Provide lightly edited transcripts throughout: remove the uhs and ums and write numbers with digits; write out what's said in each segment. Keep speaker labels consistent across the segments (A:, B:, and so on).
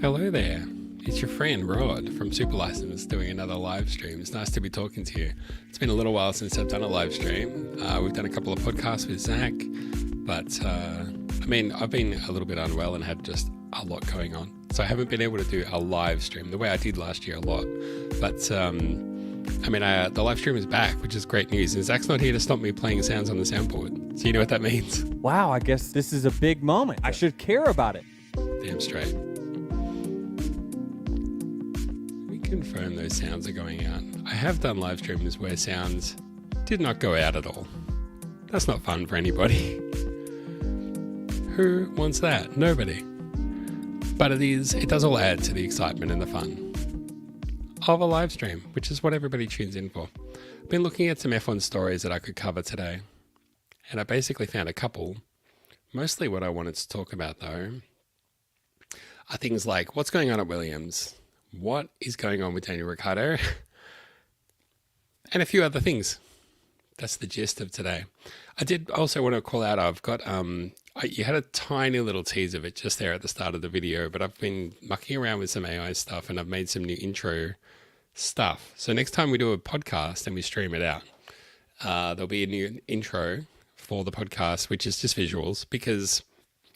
A: Hello there. It's your friend Rod from Super License doing another live stream. It's nice to be talking to you. It's been a little while since I've done a live stream. We've done a couple of podcasts with Zach, but I've been a little bit unwell and had just a lot going on. So I haven't been able to do a live stream the way I did last year a lot. But the live stream is back, which is great news. And Zach's not here to stop me playing sounds on the soundboard. So you know what that means?
B: Wow, I guess this is a big moment. I should care about it.
A: Damn straight. Let me confirm those sounds are going out. I have done live streams where sounds did not go out at all. That's not fun for anybody. Who wants that? Nobody. But it does all add to the excitement and the fun of a live stream, which is what everybody tunes in for. I've been looking at some F1 stories that I could cover today, and I basically found a couple. Mostly what I wanted to talk about, though, are things like what's going on at Williams, what is going on with Daniel Ricciardo, and a few other things. That's the gist of today. I did also want to call out, I've got, you had a tiny little tease of it just there at the start of the video, but I've been mucking around with some AI stuff and I've made some new intro stuff. So next time we do a podcast and we stream it out, there'll be a new intro for the podcast, which is just visuals, because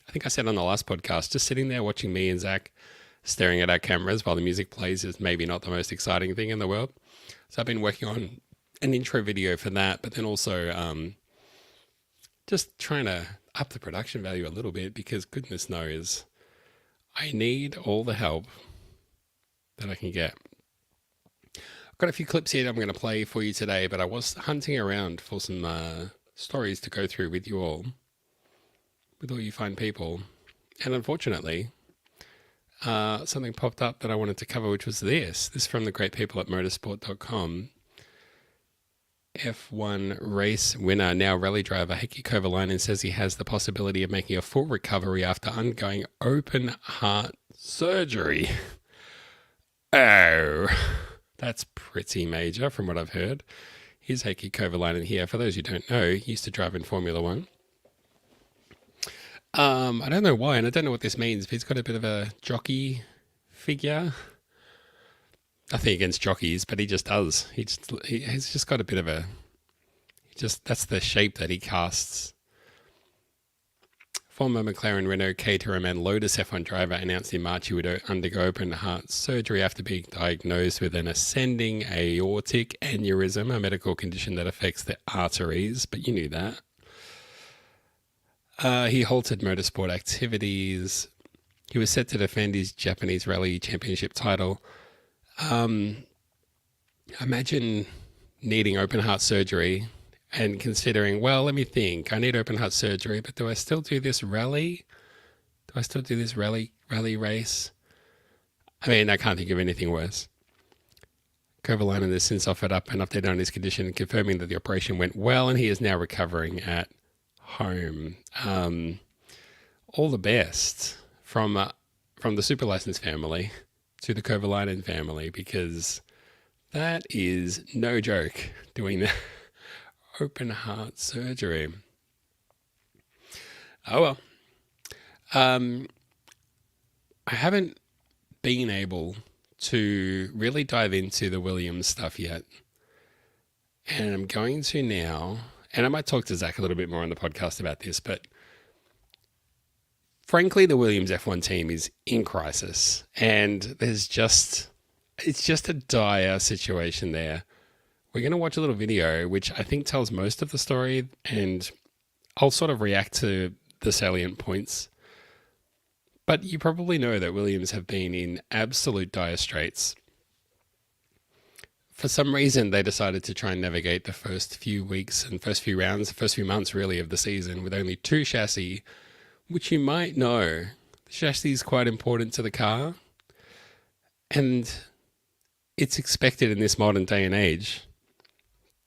A: I think I said on the last podcast, just sitting there watching me and Zach staring at our cameras while the music plays is maybe not the most exciting thing in the world. So I've been working on an intro video for that, but then also just trying to up the production value a little bit, because goodness knows I need all the help that I can get. I've got a few clips here that I'm going to play for you today, but I was hunting around for some stories to go through with you all, with all you fine people. And unfortunately, something popped up that I wanted to cover, which was this from the great people at motorsport.com. F1 race winner, now rally driver, Heikki Kovalainen says he has the possibility of making a full recovery after undergoing open heart surgery. Oh, that's pretty major from what I've heard. Here's Heikki Kovalainen here. For those who don't know, he used to drive in Formula One. I don't know why, and I don't know what this means, but he's got a bit of a jockey figure. Nothing against jockeys, but he just does. He's just got a bit of that's the shape that he casts. Former McLaren, Renault, Caterham and Lotus F1 driver announced in March he would undergo open heart surgery after being diagnosed with an ascending aortic aneurysm, a medical condition that affects the arteries, but you knew that. He halted motorsport activities. He was set to defend his Japanese Rally Championship title. Imagine needing open heart surgery and considering, well, let me think, I need open heart surgery, but do I still do this rally? Do I still do this rally race? I mean, I can't think of anything worse. Kovalainen has since offered up an update on his condition, confirming that the operation went well and he is now recovering at home. All the best from the Super License family to the Kovalainen family, because that is no joke, doing the open heart surgery. Oh well. I haven't been able to really dive into the Williams stuff yet, and I'm going to now, and I might talk to Zach a little bit more on the podcast about this, but frankly, the Williams F1 team is in crisis, and it's just a dire situation there. We're going to watch a little video, which I think tells most of the story, and I'll sort of react to the salient points. But you probably know that Williams have been in absolute dire straits. For some reason, they decided to try and navigate the first few weeks and first few months really of the season with only two chassis, which you might know, the chassis is quite important to the car, and it's expected in this modern day and age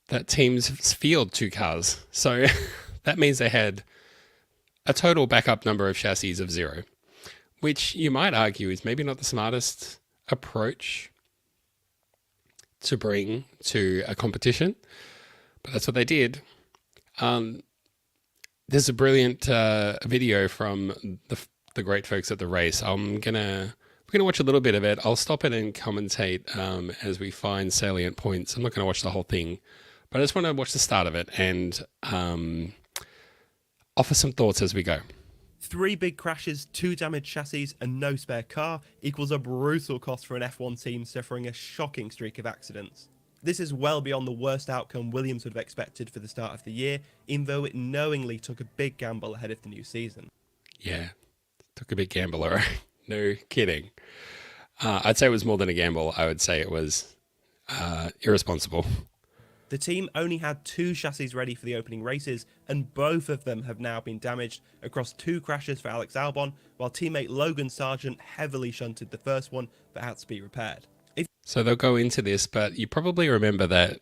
A: that teams field two cars. So that means they had a total backup number of chassis of 0, which you might argue is maybe not the smartest approach to bring to a competition, but that's what they did. There's a brilliant video from the great folks at the race. We're We're going to watch a little bit of it. I'll stop it and commentate as we find salient points. I'm not going to watch the whole thing, but I just want to watch the start of it and offer some thoughts as we go.
C: 3 big crashes, 2 damaged chassis, and no spare car equals a brutal cost for an F1 team suffering a shocking streak of accidents. This is well beyond the worst outcome Williams would have expected for the start of the year, even though it knowingly took a big gamble ahead of the new season.
A: Yeah, took a big gamble, all right. No kidding. I'd say it was more than a gamble. I would say it was irresponsible.
C: The team only had 2 chassis ready for the opening races, and both of them have now been damaged across 2 crashes for Alex Albon, while teammate Logan Sargent heavily shunted the first one but had to be repaired.
A: So they'll go into this, but you probably remember that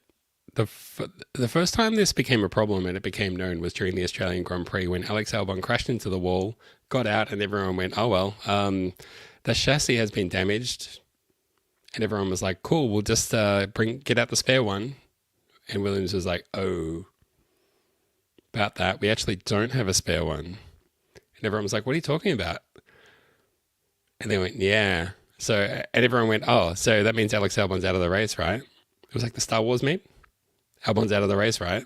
A: the first time this became a problem and it became known was during the Australian Grand Prix when Alex Albon crashed into the wall, got out, and everyone went, oh well, the chassis has been damaged. And everyone was like, cool, we'll just get out the spare one. And Williams was like, oh, about that, we actually don't have a spare one. And everyone was like, what are you talking about? And they went, yeah. So, and everyone went, oh, so that means Alex Albon's out of the race, right? It was like the Star Wars meme. Albon's out of the race, right?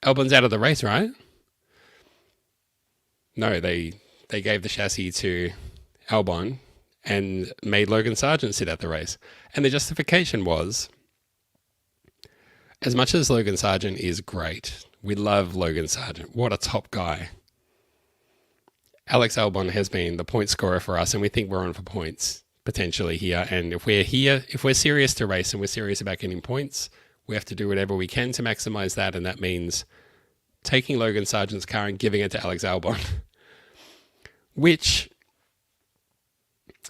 A: Albon's out of the race, right? No, they gave the chassis to Albon and made Logan Sargent sit out the race. And the justification was, as much as Logan Sargent is great, we love Logan Sargent. What a top guy. Alex Albon has been the point scorer for us, and we think we're on for points potentially here. And if we're serious to race and we're serious about getting points, we have to do whatever we can to maximize that. And that means taking Logan Sargent's car and giving it to Alex Albon, which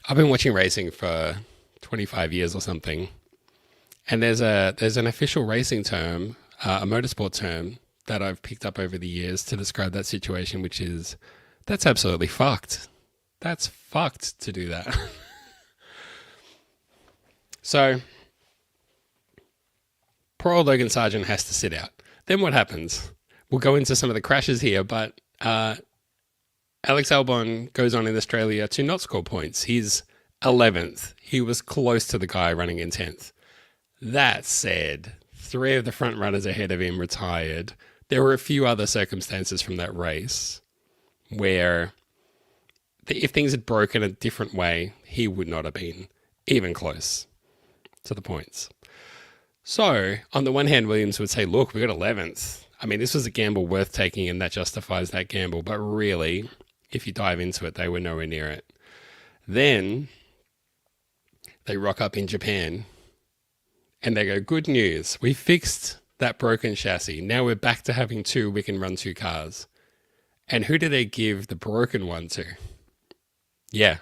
A: I've been watching racing for 25 years or something. And there's an official racing term, a motorsport term that I've picked up over the years to describe that situation, which is, that's absolutely fucked. That's fucked to do that. So, poor old Logan Sargent has to sit out. Then what happens? We'll go into some of the crashes here, but Alex Albon goes on in Australia to not score points. He's 11th. He was close to the guy running in 10th. That said, 3 of the front runners ahead of him retired. There were a few other circumstances from that race where if things had broken a different way, he would not have been even close to the points. So, on the one hand, Williams would say, look, we got 11th. I mean, this was a gamble worth taking and that justifies that gamble. But really, if you dive into it, they were nowhere near it. Then they rock up in Japan and they go, good news, we fixed that broken chassis. Now we're back to having 2, we can run 2 cars. And who do they give the broken one to? Yeah.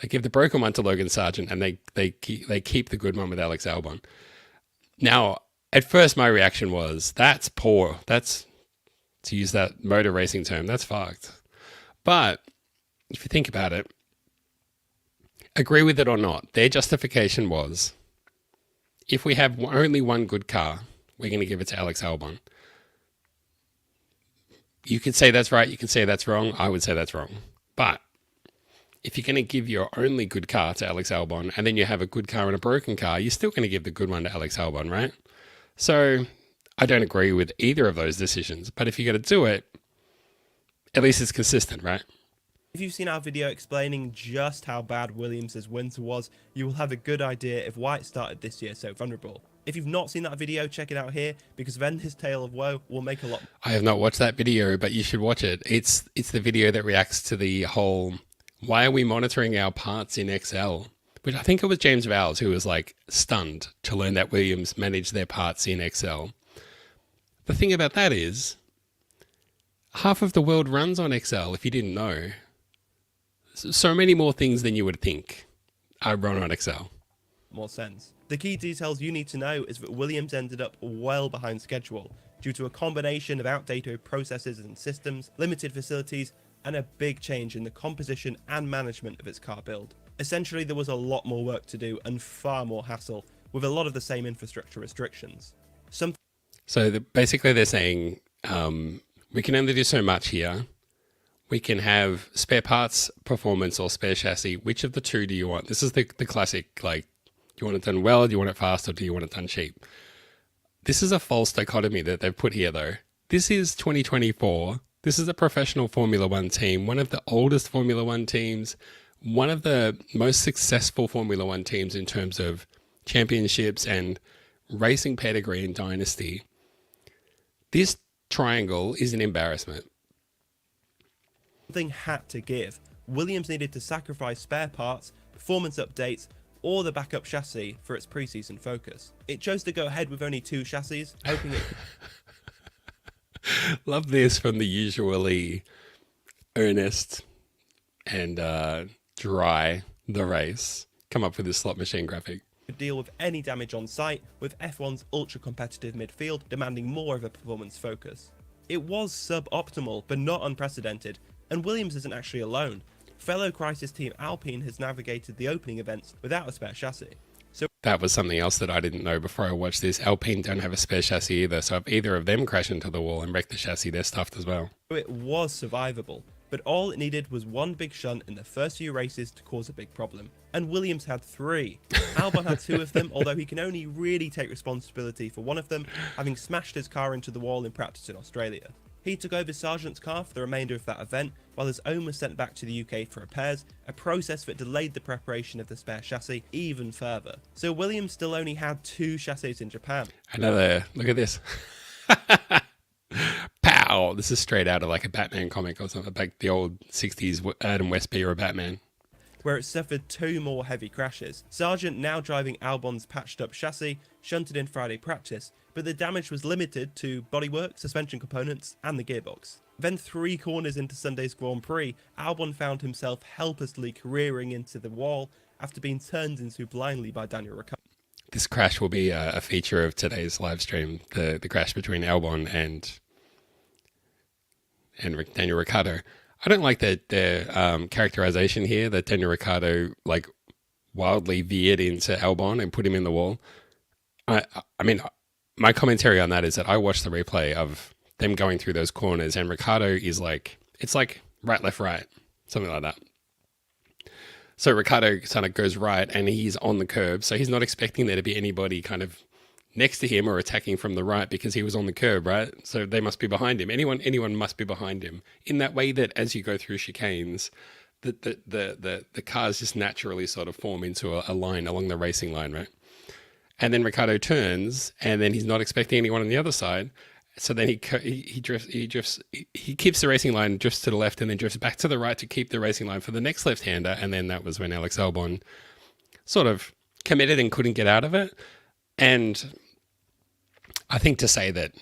A: They give the broken one to Logan Sargent and they keep the good one with Alex Albon. Now, at first my reaction was, that's poor. That's, to use that motor racing term, that's fucked. But if you think about it, agree with it or not, their justification was, if we have only one good car, we're going to give it to Alex Albon. You could say that's right, you could say that's wrong, I would say that's wrong. But if you're going to give your only good car to Alex Albon, and then you have a good car and a broken car, you're still going to give the good one to Alex Albon, right? So I don't agree with either of those decisions, but if you're going to do it, at least it's consistent, right?
C: If you've seen our video explaining just how bad Williams' winter was, you will have a good idea of why it started this year so vulnerable. If you've not seen that video, check it out here, because then his tale of woe will make a lot.
A: I have not watched that video, but you should watch it. It's the video that reacts to the whole, why are we monitoring our parts in Excel? Which I think it was James Vowles who was like stunned to learn that Williams managed their parts in Excel. The thing about that is, half of the world runs on Excel, if you didn't know. So many more things than you would think are run on Excel.
C: More sense. The key details you need to know is that Williams ended up well behind schedule due to a combination of outdated processes and systems, limited facilities, and a big change in the composition and management of its car build. Essentially, there was a lot more work to do and far more hassle, with a lot of the same infrastructure restrictions. Basically they're saying, we can only do so much here.
A: We can have spare parts, performance, or spare chassis. Which of the two do you want? This is the classic, like, do you want it done well, do you want it fast, or do you want it done cheap? This is a false dichotomy that they've put here, though. This is 2024. This is a professional Formula One team, one of the oldest Formula One teams, one of the most successful Formula One teams in terms of championships and racing pedigree and dynasty. This triangle is an embarrassment.
C: Something had to give. Williams needed to sacrifice spare parts, performance updates, or the backup chassis for its preseason focus. It chose to go ahead with only 2 chassis, hoping it...
A: Love this from the usually earnest and dry the race. Come up with this slot machine graphic.
C: could deal with any damage on site, with F1's ultra-competitive midfield demanding more of a performance focus. It was suboptimal, but not unprecedented, and Williams isn't actually alone. Fellow Crisis team Alpine has navigated the opening events without a spare chassis. So
A: that was something else that I didn't know before I watched this. Alpine don't have a spare chassis either, so if either of them crash into the wall and wreck the chassis, they're stuffed as well.
C: it was survivable, but all it needed was one big shunt in the first few races to cause a big problem. And Williams had 3. Albon had 2 of them, although he can only really take responsibility for one of them, having smashed his car into the wall in practice in Australia. He took over Sargent's car for the remainder of that event, while his own was sent back to the UK for repairs, a process that delayed the preparation of the spare chassis even further. So Williams still only had 2 chassis in Japan.
A: Another, look at this. Pow! This is straight out of like a Batman comic or something, like the old 60s Adam Westby or Batman.
C: Where it suffered 2 more heavy crashes. Sargent now driving Albon's patched up chassis, shunted in Friday practice, but the damage was limited to bodywork, suspension components, and the gearbox. Then 3 corners into Sunday's Grand Prix, Albon found himself helplessly careering into the wall after being turned into blindly by Daniel Ricciardo.
A: This crash will be a feature of today's live stream, the crash between Albon and Daniel Ricciardo. I don't like the characterization here that Daniel Ricciardo like wildly veered into Albon and put him in the wall. I mean, my commentary on that is that I watched the replay of them going through those corners, and Ricciardo is like, it's like right, left, right, something like that. So Ricciardo kind of goes right, and he's on the curb, so he's not expecting there to be anybody kind of next to him or attacking from the right because he was on the curb, right? So they must be behind him. Anyone must be behind him. In that way that as you go through chicanes, the cars just naturally sort of form into a line along the racing line, right? And then Ricciardo turns, and then he's not expecting anyone on the other side. So then he keeps the racing line, drifts to the left, and then drifts back to the right to keep the racing line for the next left-hander. And then that was when Alex Albon sort of committed and couldn't get out of it. And I think to say that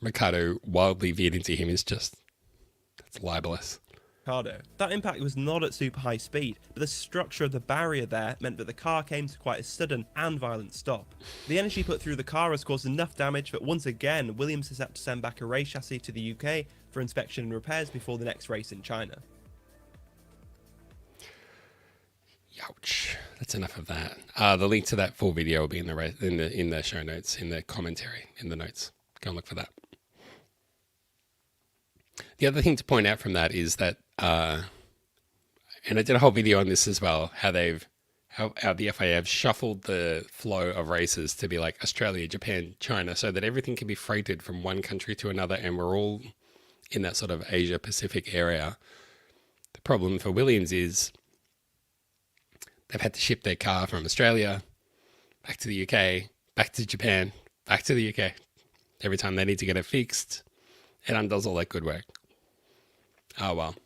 A: Ricciardo wildly veered into him is just, that's libelous.
C: That impact was not at super high speed, but the structure of the barrier there meant that the car came to quite a sudden and violent stop. The energy put through the car has caused enough damage that once again Williams has had to send back a race chassis to the UK for inspection and repairs before the next race in China.
A: Ouch. That's enough of that. The link to that full video will be in the show notes, in the commentary, in the notes. Go and look for that. The other thing to point out from that is that, and I did a whole video on this as well, how the FIA have shuffled the flow of races to be like Australia, Japan, China, so that everything can be freighted from one country to another, and we're all in that sort of Asia Pacific area. The problem for Williams is they've had to ship their car from Australia back to the UK, back to Japan, back to the UK. Every time they need to get it fixed, it undoes all that good work. Oh, well.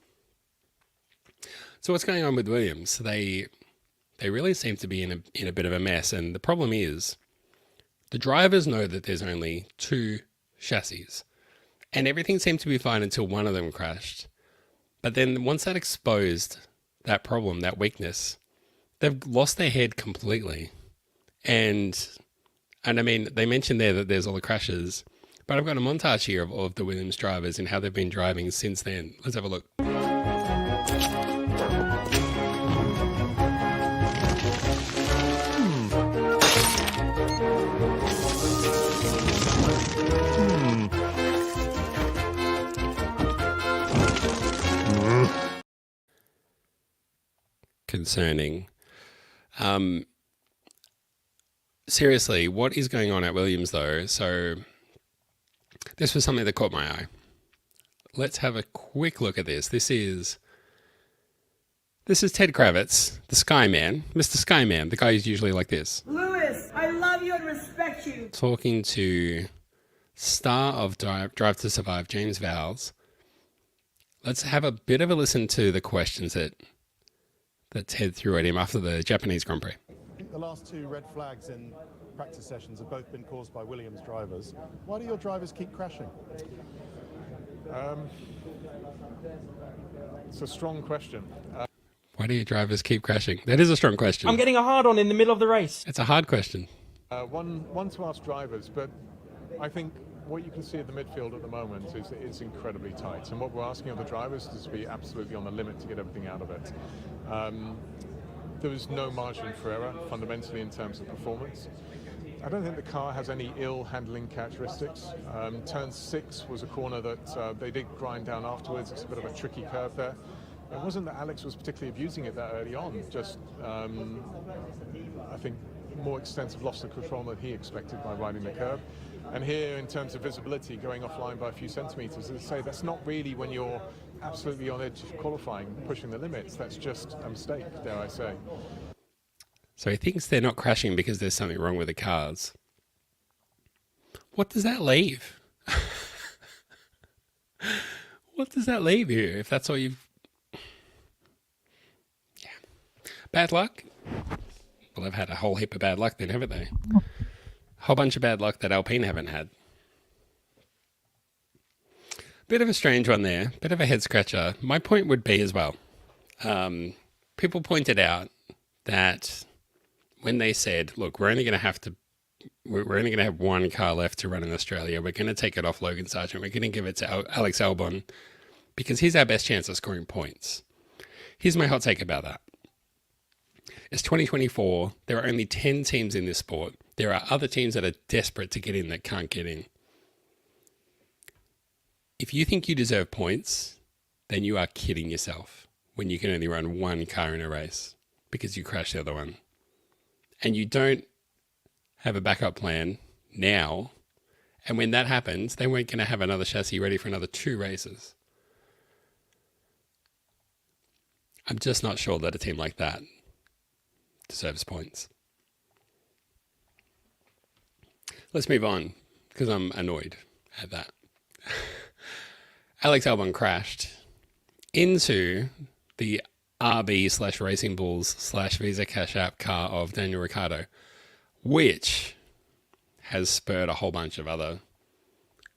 A: So what's going on with Williams? They really seem to be in a bit of a mess. And the problem is the drivers know that there's only 2 chassis. And everything seemed to be fine until one of them crashed. But then once that exposed that problem, that weakness, they've lost their head completely. And I mean, they mentioned there that there's all the crashes, but I've got a montage here of the Williams drivers and how they've been driving since then. Let's have a look. concerning. Seriously, what is going on at Williams though? So this was something that caught my eye. Let's have a quick look at this. This is Ted Kravitz, the Skyman, Mr. Skyman, the guy who's usually like this.
D: Lewis, I love you and respect you.
A: Talking to star of Drive to Survive, James Vowles. Let's have a bit of a listen to the questions that Ted threw at him after the Japanese Grand Prix.
E: I think the last 2 red flags in practice sessions have both been caused by Williams drivers. Why do your drivers keep crashing?
F: It's a strong question.
A: Why do your drivers keep crashing? That is a strong question.
B: I'm getting a hard on in the middle of the race.
A: It's a hard question.
F: One to ask drivers, but I think what you can see at the midfield at the moment is it's incredibly tight. And what we're asking of the drivers is to be absolutely on the limit to get everything out of it. There was no margin for error, fundamentally, in terms of performance. I don't think the car has any ill handling characteristics. Turn 6 was a corner that they did grind down afterwards. It's a bit of a tricky curve there. It wasn't that Alex was particularly abusing it that early on, just I think more extensive loss of control than he expected by riding the curve. And here, in terms of visibility, going offline by a few centimetres, as I say, that's not really when you're absolutely on edge of qualifying, pushing the limits. That's just a mistake, dare I say.
A: So he thinks they're not crashing because there's something wrong with the cars. What does that leave? What does that leave you if that's all you've... Yeah. Bad luck? Well, they've had a whole heap of bad luck then, haven't they? A whole bunch of bad luck that Alpine haven't had. Bit of a strange one there. Bit of a head scratcher. My point would be as well. People pointed out that when they said, look, we're only going to have one car left to run in Australia. We're going to take it off Logan Sargent. We're going to give it to Alex Albon because he's our best chance of scoring points. Here's my hot take about that. It's 2024. There are only 10 teams in this sport. There are other teams that are desperate to get in that can't get in. If you think you deserve points, then you are kidding yourself when you can only run one car in a race because you crashed the other one. And you don't have a backup plan now. And when that happens, they weren't going to have another chassis ready for another 2 races. I'm just not sure that a team like that deserves points. Let's move on because I'm annoyed at that. Alex Albon crashed into the RB/Racing Bulls/Visa Cash App car of Daniel Ricciardo, which has spurred a whole bunch of other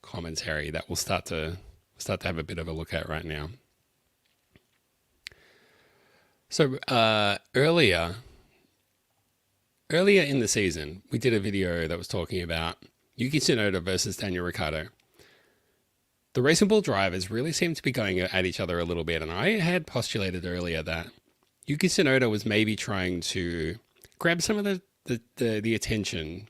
A: commentary that we'll start to have a bit of a look at right now. So earlier in the season, we did a video that was talking about Yuki Tsunoda versus Daniel Ricciardo. The Racing Bull drivers really seem to be going at each other a little bit, and I had postulated earlier that Yuki Tsunoda was maybe trying to grab some of the attention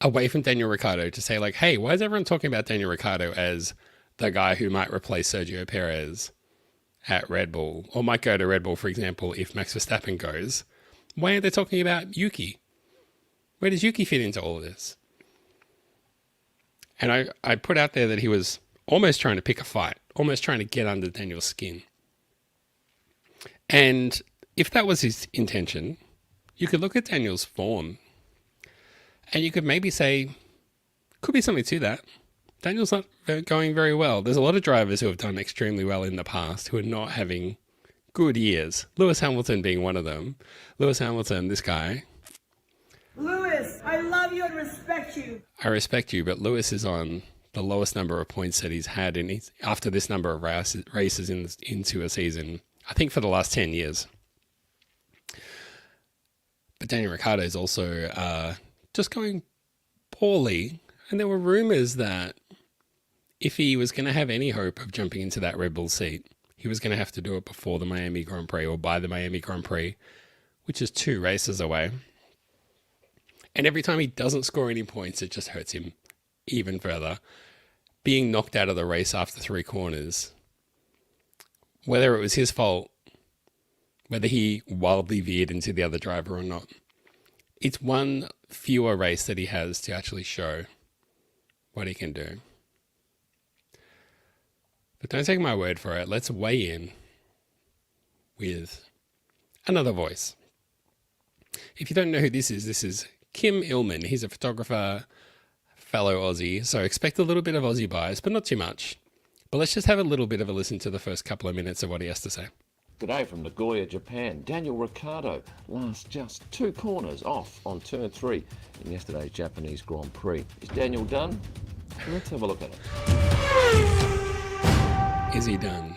A: away from Daniel Ricciardo to say like, hey, why is everyone talking about Daniel Ricciardo as the guy who might replace Sergio Perez at Red Bull, or might go to Red Bull, for example, if Max Verstappen goes? Why aren't they talking about Yuki? Where does Yuki fit into all of this? And I put out there that he was almost trying to pick a fight, almost trying to get under Daniel's skin. And if that was his intention, you could look at Daniel's form and you could maybe say, could be something to that. Daniel's not going very well. There's a lot of drivers who have done extremely well in the past who are not having good years. Lewis Hamilton being one of them. Lewis Hamilton, this guy.
D: Lewis, I love you and respect you.
A: I respect you, but Lewis is on the lowest number of points that he's had after this number of races into a season, I think for the last 10 years. But Daniel Ricciardo is also just going poorly. And there were rumours that if he was going to have any hope of jumping into that Red Bull seat, he was going to have to do it before the Miami Grand Prix or by the Miami Grand Prix, which is 2 races away. And every time he doesn't score any points, it just hurts him even further. Being knocked out of the race after 3 corners, whether it was his fault whether he wildly veered into the other driver or not. It's one fewer race that he has to actually show what he can do. But don't take my word for it. Let's weigh in with another voice. If you don't know who this is Kim Illman. He's a photographer, fellow Aussie, so expect a little bit of Aussie bias, but not too much. But let's just have a little bit of a listen to the first couple of minutes of what he has to say.
G: G'day from Nagoya, Japan. Daniel Ricciardo last just 2 corners off on turn 3 in yesterday's Japanese Grand Prix. Is Daniel done? Let's have a look at it.
A: Is he done?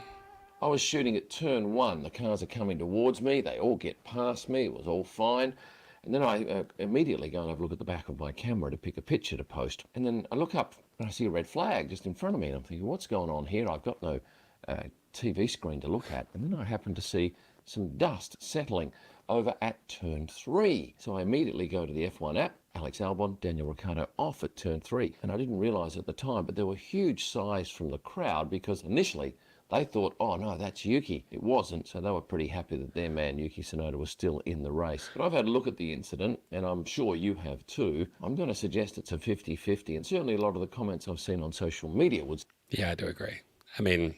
G: I was shooting at turn 1. The cars are coming towards me. They all get past me. It was all fine. And then I immediately go and have a look at the back of my camera to pick a picture to post. And then I look up and I see a red flag just in front of me. And I'm thinking, what's going on here? I've got no TV screen to look at. And then I happen to see some dust settling over at turn 3. So I immediately go to the F1 app. Alex Albon, Daniel Ricciardo off at turn 3. And I didn't realise at the time, but there were huge sighs from the crowd because initially they thought, oh no, that's Yuki. It wasn't, so they were pretty happy that their man, Yuki Tsunoda, was still in the race. But I've had a look at the incident, and I'm sure you have too. I'm going to suggest it's a 50-50, and certainly a lot of the comments I've seen on social media would...
A: Yeah, I do agree. I mean,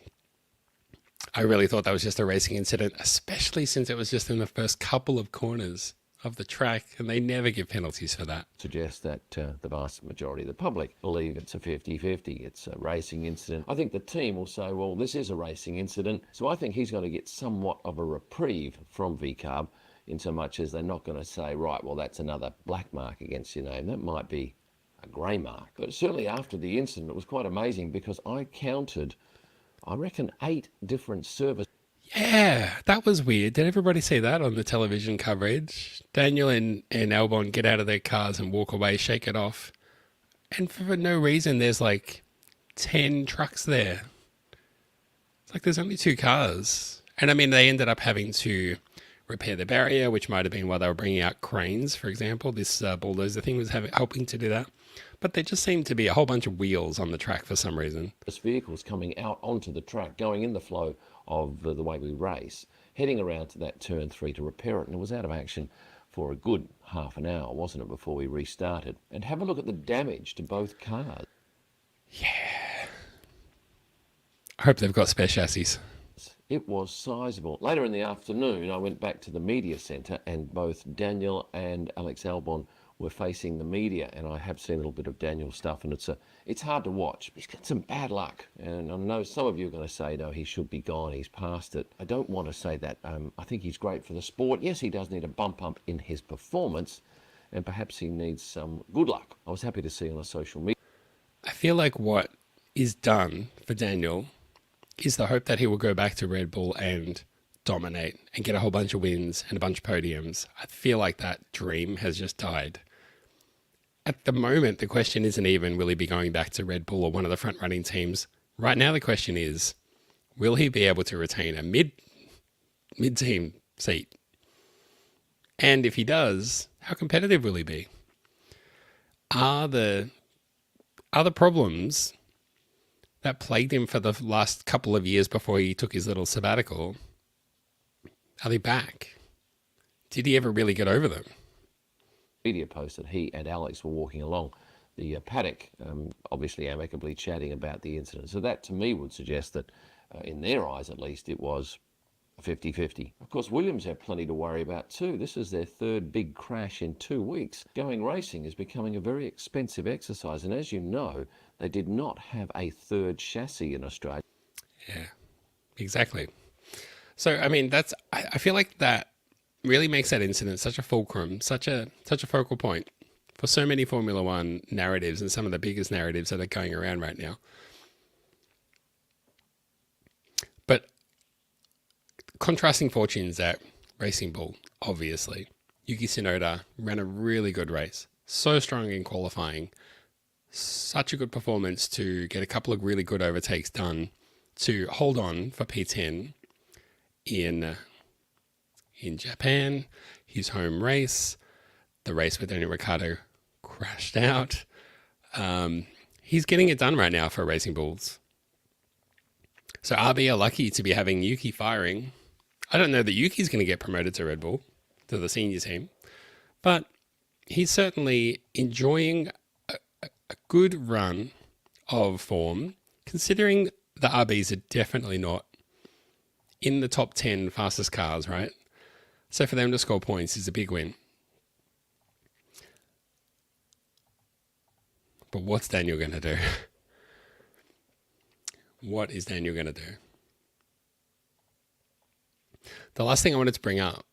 A: I really thought that was just a racing incident, especially since it was just in the first couple of corners of the track, and they never give penalties for that.
G: Suggest that the vast majority of the public believe it's a 50-50, it's a racing incident. I think the team will say, well, this is a racing incident, so I think he's going to get somewhat of a reprieve from VCARB, in so much as they're not going to say, right, well, that's another black mark against your name. That might be a grey mark. But certainly after the incident, it was quite amazing because I counted, I reckon, 8 different services.
A: Yeah, that was weird. Did everybody see that on the television coverage? Daniel and Albon get out of their cars and walk away, shake it off. And for no reason, there's like 10 trucks there. It's like there's only 2 cars. And I mean, they ended up having to repair the barrier, which might have been while they were bringing out cranes, for example. This bulldozer thing was helping to do that. But there just seemed to be a whole bunch of wheels on the track for some reason.
G: Vehicles coming out onto the track, going in the flow of the way we race, heading around to that turn 3 to repair it, and it was out of action for a good half an hour, wasn't it, before we restarted? And have a look at the damage to both cars.
A: Yeah. I hope they've got spare chassis.
G: It was sizable. Later in the afternoon, I went back to the media centre, and both Daniel and Alex Albon were facing the media, and I have seen a little bit of Daniel's stuff, and it's hard to watch. He's got some bad luck, and I know some of you are going to say, no, he should be gone, he's past it. I don't want to say that. I think he's great for the sport. Yes, he does need a bump up in his performance, and perhaps he needs some good luck. I was happy to see on a social media.
A: I feel like what is done for Daniel is the hope that he will go back to Red Bull and dominate and get a whole bunch of wins and a bunch of podiums. I feel like that dream has just died. At the moment, the question isn't even will he be going back to Red Bull or one of the front-running teams. Right now, the question is, will he be able to retain a mid-team seat? And if he does, how competitive will he be? Are the problems that plagued him for the last couple of years before he took his little sabbatical, are they back? Did he ever really get over them?
G: Media post that he and Alex were walking along the paddock, obviously amicably chatting about the incident. So that to me would suggest that in their eyes at least it was a 50-50. Of course, Williams have plenty to worry about too. This is their 3rd big crash in 2 weeks. Going racing is becoming a very expensive exercise, and as you know, they did not have a 3rd chassis in Australia.
A: Yeah, exactly. So, I mean, I feel like that really makes that incident such a fulcrum, such a focal point for so many Formula One narratives and some of the biggest narratives that are going around right now. But contrasting fortunes at Racing Bull, obviously. Yuki Tsunoda ran a really good race, so strong in qualifying, such a good performance to get a couple of really good overtakes done to hold on for P10 in Japan, his home race, the race where Daniel Ricciardo crashed out. He's getting it done right now for Racing Bulls. So RB are lucky to be having Yuki firing. I don't know that Yuki's going to get promoted to Red Bull, to the senior team, but he's certainly enjoying a good run of form, considering the RBs are definitely not in the top 10 fastest cars, right? So for them to score points is a big win. But what's Daniel going to do? What is Daniel going to do? The last thing I wanted to bring up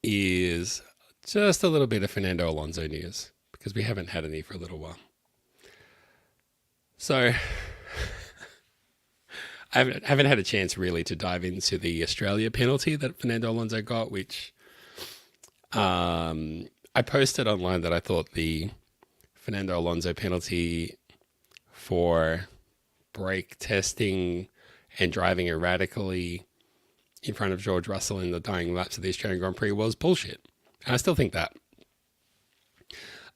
A: is just a little bit of Fernando Alonso news, because we haven't had any for a little while. So I haven't had a chance really to dive into the Australia penalty that Fernando Alonso got, which I posted online that I thought the Fernando Alonso penalty for brake testing and driving erratically in front of George Russell in the dying laps of the Australian Grand Prix was bullshit. And I still think that.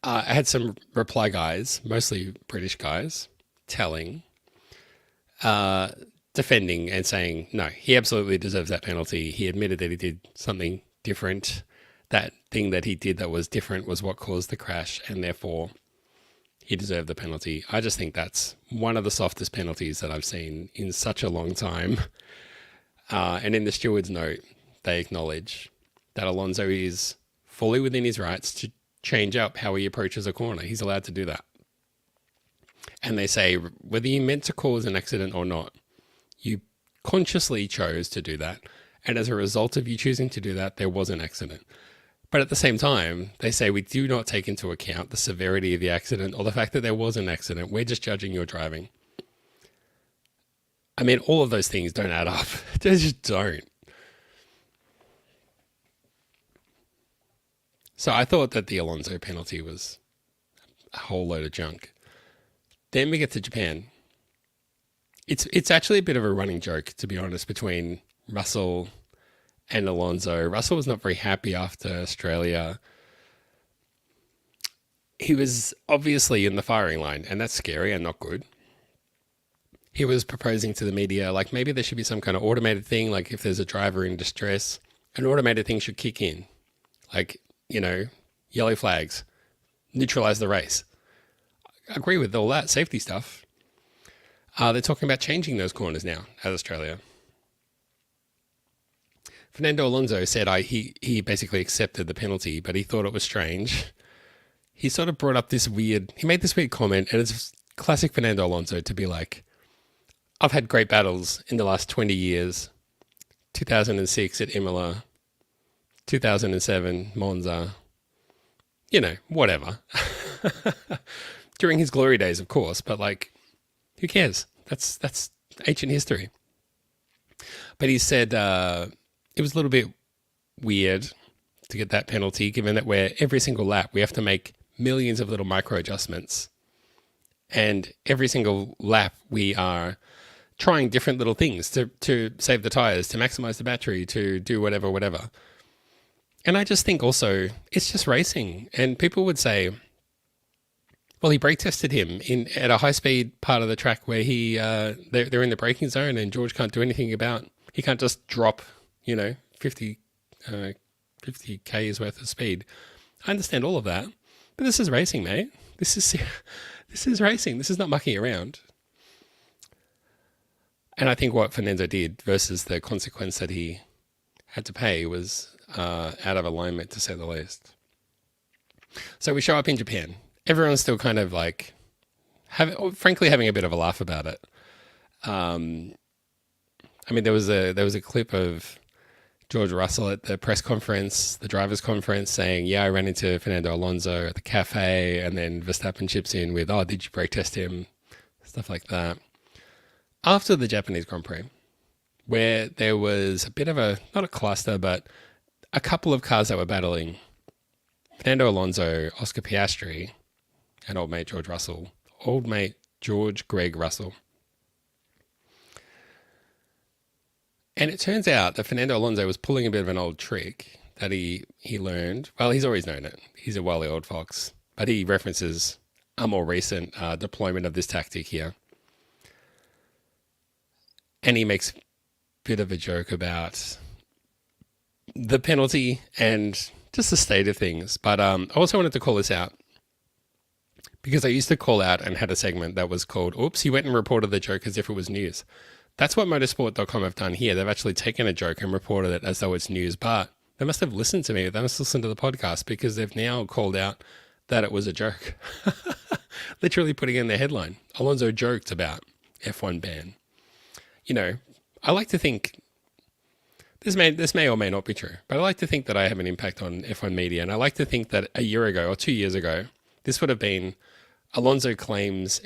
A: I had some reply guys, mostly British guys, defending and saying, no, he absolutely deserves that penalty. He admitted that he did something different. That thing that he did that was different was what caused the crash, and therefore he deserved the penalty. I just think that's one of the softest penalties that I've seen in such a long time. And in the steward's note, they acknowledge that Alonso is fully within his rights to change up how he approaches a corner. He's allowed to do that. And they say, whether you meant to cause an accident or not, you consciously chose to do that. And as a result of you choosing to do that, there was an accident. But at the same time, they say we do not take into account the severity of the accident or the fact that there was an accident. We're just judging your driving. I mean, all of those things don't add up. They just don't. So I thought that the Alonso penalty was a whole load of junk. Then we get to Japan. It's actually a bit of a running joke, to be honest, between Russell and Alonso. Russell was not very happy after Australia. He was obviously in the firing line, and that's scary and not good. He was proposing to the media, like maybe there should be some kind of automated thing, like if there's a driver in distress, an automated thing should kick in. Like, you know, yellow flags, neutralize the race. I agree with all that safety stuff. They're talking about changing those corners now at Australia. Fernando Alonso said he basically accepted the penalty, but he thought it was strange. He sort of brought up he made this weird comment, and it's classic Fernando Alonso to be like, I've had great battles in the last 20 years. 2006 at Imola, 2007 Monza, you know, whatever. During his glory days, of course, but like, who cares? That's ancient history. But he said it was a little bit weird to get that penalty, given that every single lap we have to make millions of little micro adjustments, and every single lap we are trying different little things to save the tires, to maximize the battery, to do whatever. And I just think also it's just racing, and people would say, well, he brake tested him at a high speed part of the track where they're in the braking zone, and George can't do anything about. He can't just drop, 50 k's worth of speed. I understand all of that, but this is racing, mate. This is racing. This is not mucking around. And I think what Fernando did versus the consequence that he had to pay was out of alignment, to say the least. So we show up in Japan. Everyone's still kind of like, frankly, having a bit of a laugh about it. I mean, there was a clip of George Russell at the press conference, the drivers' conference, saying, yeah, I ran into Fernando Alonso at the cafe, and then Verstappen chips in with, oh, did you brake test him? Stuff like that. After the Japanese Grand Prix, where there was a bit of not a cluster, but a couple of cars that were battling, Fernando Alonso, Oscar Piastri, and old mate George Greg Russell. And it turns out that Fernando Alonso was pulling a bit of an old trick that he learned. Well, he's always known it. He's a wily old fox. But he references a more recent deployment of this tactic here. And he makes a bit of a joke about the penalty and just the state of things. But I also wanted to call this out because I used to call out and had a segment that was called, oops, he went and reported the joke as if it was news. That's what motorsport.com have done here. They've actually taken a joke and reported it as though it's news, but they must have listened to me. They must listen to the podcast because they've now called out that it was a joke. Literally putting in their headline. Alonso joked about F1 ban. You know, I like to think, this may or may not be true, but I like to think that I have an impact on F1 media, and I like to think that a year ago or 2 years ago, this would have been Alonso claims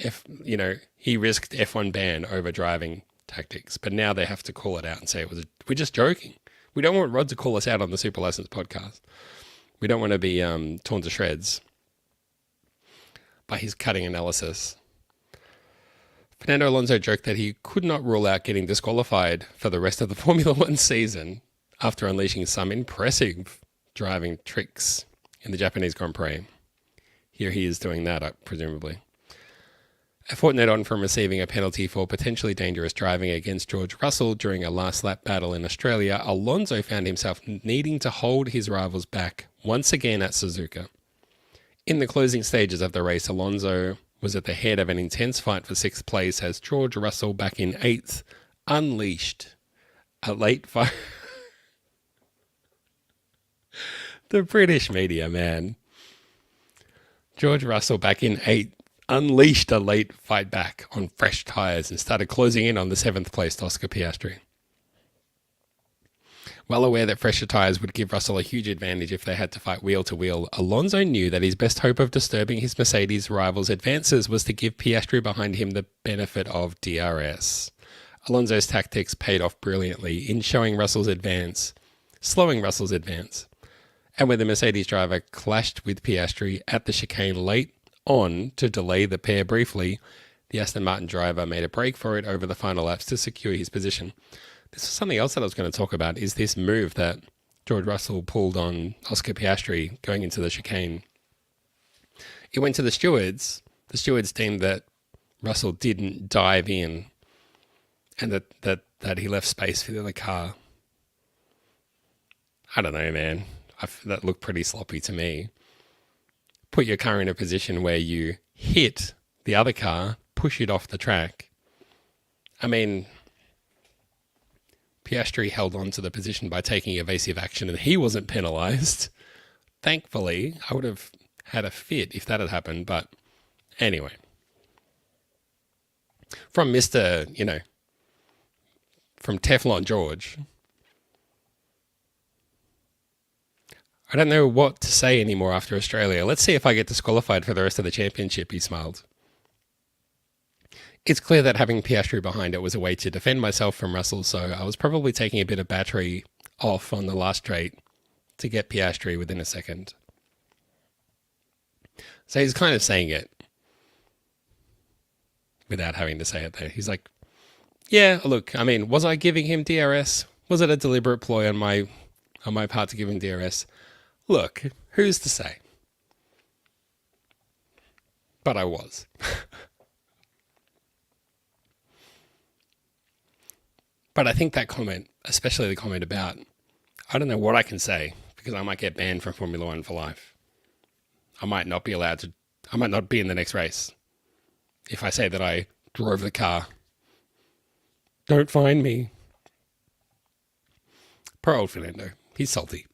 A: he risked F1 ban over driving tactics, but now they have to call it out and say we're just joking. We don't want Rod to call us out on the Super License podcast. We don't want to be torn to shreds by his cutting analysis. Fernando Alonso joked that he could not rule out getting disqualified for the rest of the Formula One season after unleashing some impressive driving tricks in the Japanese Grand Prix. Here he is doing that, presumably. A fortnight on from receiving a penalty for potentially dangerous driving against George Russell during a last lap battle in Australia, Alonso found himself needing to hold his rivals back once again at Suzuka. In the closing stages of the race, Alonso was at the head of an intense fight for sixth place as George Russell, back in eighth, unleashed a late fight. The British media, man. George Russell, back in eighth, unleashed a late fight back on fresh tyres and started closing in on the seventh placed Oscar Piastri. Well aware that fresher tyres would give Russell a huge advantage if they had to fight wheel to wheel, Alonso knew that his best hope of disturbing his Mercedes rivals' advances was to give Piastri behind him the benefit of DRS. Alonso's tactics paid off brilliantly in slowing Russell's advance, and when the Mercedes driver clashed with Piastri at the chicane late on to delay the pair briefly, the Aston Martin driver made a break for it over the final laps to secure his position. This is something else that I was going to talk about, is this move that George Russell pulled on Oscar Piastri going into the chicane. It went to the stewards. The stewards deemed that Russell didn't dive in and that he left space for the other car. I don't know, man. That looked pretty sloppy to me. Put your car in a position where you hit the other car, push it off the track. I mean, Piastri held on to the position by taking evasive action and he wasn't penalised. Thankfully, I would have had a fit if that had happened, but anyway. From from Teflon George, I don't know what to say anymore after Australia. Let's see if I get disqualified for the rest of the championship, he smiled. It's clear that having Piastri behind it was a way to defend myself from Russell, so I was probably taking a bit of battery off on the last straight to get Piastri within a second. So he's kind of saying it without having to say it there. He's like, yeah, look, I mean, was I giving him DRS? Was it a deliberate ploy on my part to give him DRS? Look, who's to say? But I was. But I think that comment, especially the comment about, I don't know what I can say because I might get banned from Formula One for life. I might not be in the next race if I say that I drove the car. Don't find me. Poor old Fernando. He's salty.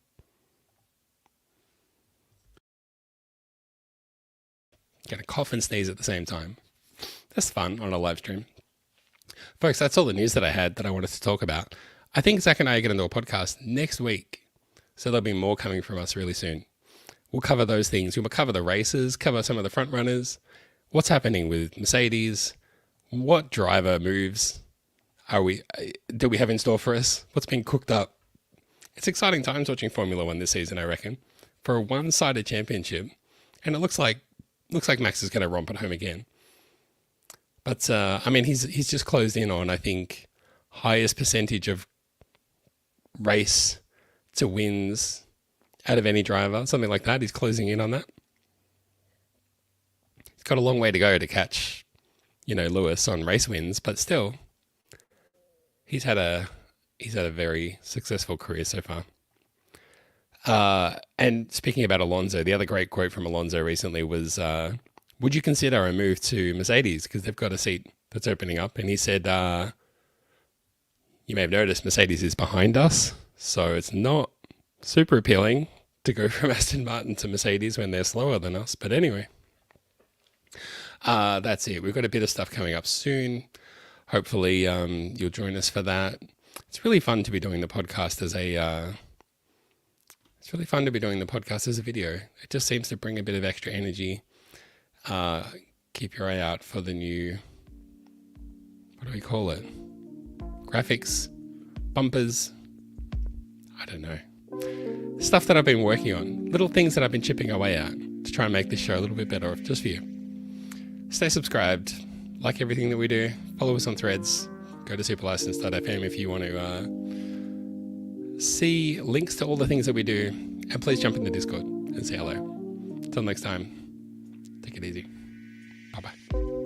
A: Gonna cough and sneeze at the same time. That's fun on a live stream. Folks, that's all the news that I had that I wanted to talk about. I think Zach and I are going to do a podcast next week. So there'll be more coming from us really soon. We'll cover those things. We'll cover the races, cover some of the front runners, what's happening with Mercedes, what driver moves do we have in store for us, what's being cooked up. It's exciting times watching Formula One this season, I reckon, for a one-sided championship. And it looks like Max is going to romp at home again. But, I mean, he's just closed in on, I think, highest percentage of race to wins out of any driver, something like that. He's closing in on that. He's got a long way to go to catch, Lewis on race wins, but still, he's had a very successful career so far. And speaking about Alonso, the other great quote from Alonso recently was, would you consider a move to Mercedes? Because they've got a seat that's opening up. And he said, you may have noticed Mercedes is behind us. So it's not super appealing to go from Aston Martin to Mercedes when they're slower than us. But anyway, that's it. We've got a bit of stuff coming up soon. Hopefully you'll join us for that. It's really fun to be doing the podcast as a... It's really fun to be doing the podcast as a video. It just seems to bring a bit of extra energy. Keep your eye out for the new, what do we call it? Graphics, bumpers, I don't know. Stuff that I've been working on. Little things that I've been chipping away at to try and make this show a little bit better just for you. Stay subscribed. Like everything that we do. Follow us on Threads. Go to superlicense.fm if you want to see links to all the things that we do, and please jump in the Discord and say hello. Until next time, take it easy. Bye-bye.